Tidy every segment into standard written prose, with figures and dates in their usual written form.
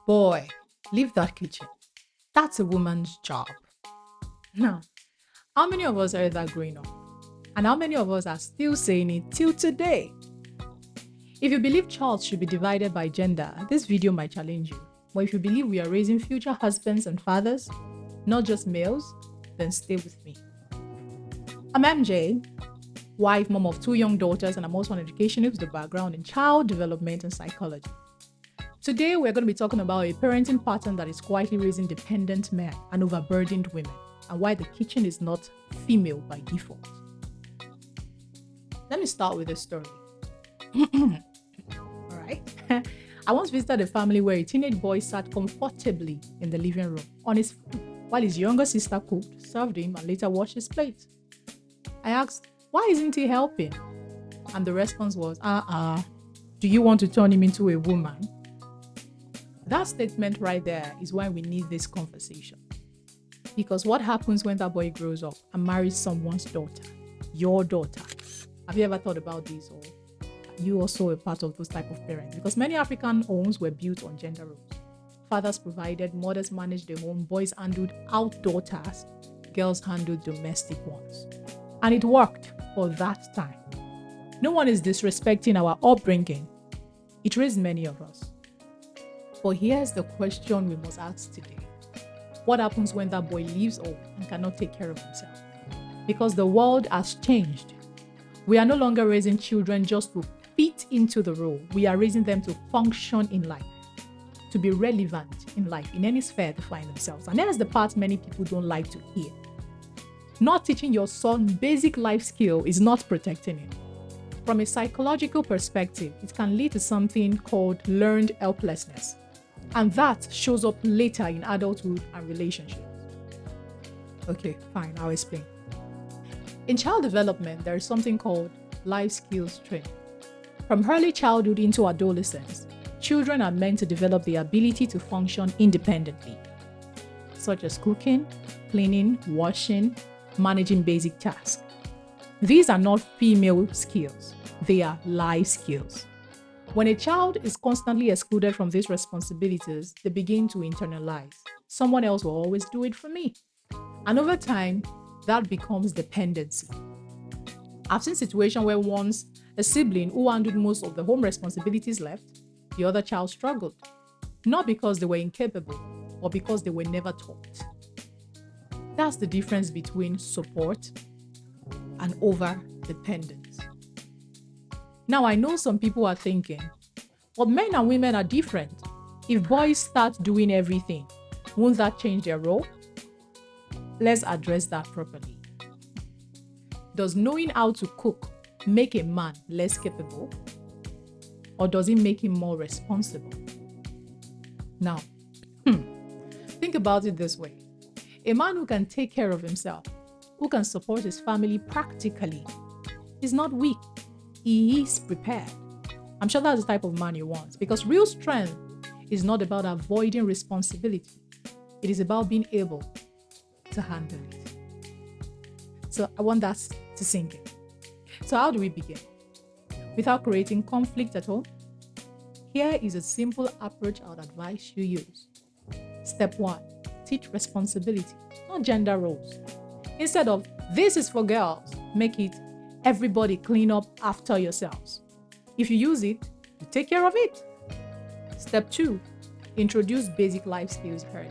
Boy, leave that kitchen. That's a woman's job. Now, how many of us are that growing up? And how many of us are still saying it till today? If you believe chores should be divided by gender, this video might challenge you. But if you believe we are raising future husbands and fathers, not just males, then stay with me. I'm MJ, wife, mom of two young daughters, and I'm also an educationist with a background in child development and psychology. Today, we're going to be talking about a parenting pattern that is quietly raising dependent men and overburdened women, and why the kitchen is not female by default. Let me start with a story. All right. I once visited a family where a teenage boy sat comfortably in the living room on his phone while his younger sister cooked, served him, and later washed his plate. I asked, why isn't he helping? And the response was, do you want to turn him into a woman? That statement right there is why we need this conversation. Because what happens when that boy grows up and marries someone's daughter, your daughter? Have you ever thought about this, or are you also a part of those type of parents? Because many African homes were built on gender roles. Fathers provided, mothers managed the home, boys handled outdoor tasks, girls handled domestic ones. And it worked for that time. No one is disrespecting our upbringing. It raised many of us. But here's the question we must ask today. What happens when that boy leaves home and cannot take care of himself? Because the world has changed. We are no longer raising children just to fit into the role. We are raising them to function in life, to be relevant in life, in any sphere to find themselves. And here's the part many people don't like to hear. Not teaching your son basic life skill is not protecting him. From a psychological perspective, it can lead to something called learned helplessness. And that shows up later in adulthood and relationships. Okay, fine, I'll explain. In child development, there is something called life skills training. From early childhood into adolescence, children are meant to develop the ability to function independently, such as cooking, cleaning, washing, managing basic tasks. These are not female skills, they are life skills. When a child is constantly excluded from these responsibilities, they begin to internalize. Someone else will always do it for me. And over time, that becomes dependency. I've seen situations where once a sibling who handled most of the home responsibilities left, the other child struggled. Not because they were incapable, but because they were never taught. That's the difference between support and over-dependence. Now, I know some people are thinking, but men and women are different. If boys start doing everything, won't that change their role? Let's address that properly. Does knowing how to cook make a man less capable? Or does it make him more responsible? Now, think about it this way. A man who can take care of himself, who can support his family practically, is not weak. He is prepared. I'm sure that's the type of man you want, because real strength is not about avoiding responsibility. It is about being able to handle it. So I want that to sink in. So how do we begin? Without creating conflict at home? Here is a simple approach I would advise you use. Step 1, teach responsibility, not gender roles. Instead of this is for girls, make it everybody clean up after yourselves. If you use it, you take care of it. Step 2, introduce basic life skills early.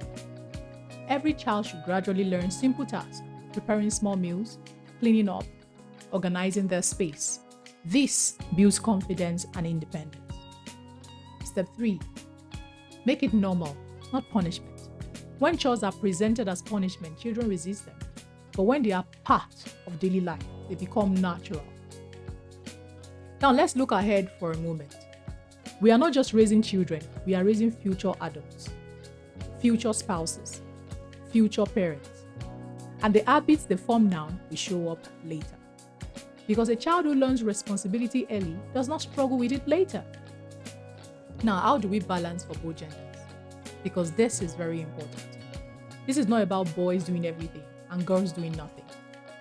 Every child should gradually learn simple tasks, preparing small meals, cleaning up, organizing their space. This builds confidence and independence. Step 3, make it normal, not punishment. When chores are presented as punishment, children resist them. But when they are part of daily life, they become natural. Now let's look ahead for a moment. We are not just raising children, we are raising future adults, future spouses, future parents. And the habits they form now will show up later. Because a child who learns responsibility early does not struggle with it later. Now, how do we balance for both genders? Because this is very important. This is not about boys doing everything and girls doing nothing.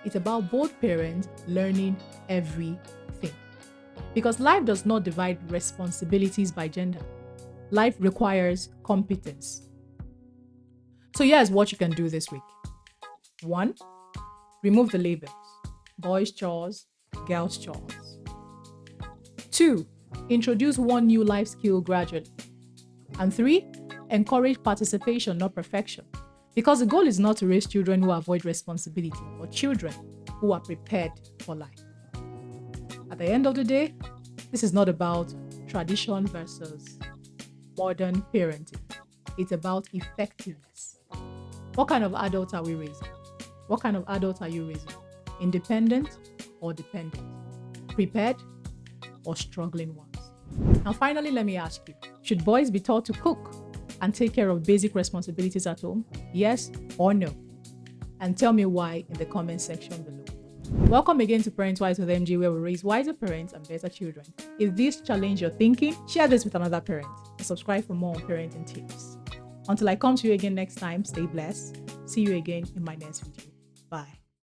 It's about both parents learning everything. Because life does not divide responsibilities by gender. Life requires competence. So here's what you can do this week. 1. Remove the labels. Boys' chores, girls' chores. 2. Introduce one new life skill gradually. And 3. Encourage participation, not perfection. Because the goal is not to raise children who avoid responsibility, but children who are prepared for life. At the end of the day, this is not about tradition versus modern parenting. It's about effectiveness. What kind of adults are we raising? What kind of adults are you raising? Independent or dependent? Prepared or struggling ones? And finally, let me ask you, should boys be taught to cook and take care of basic responsibilities at home? Yes or no? And tell me why in the comment section below. Welcome again to ParentWise with MJ, where we raise wiser parents and better children. If this challenged your thinking, share this with another parent and subscribe for more on parenting tips. Until I come to you again next time, stay blessed. See you again in my next video. Bye.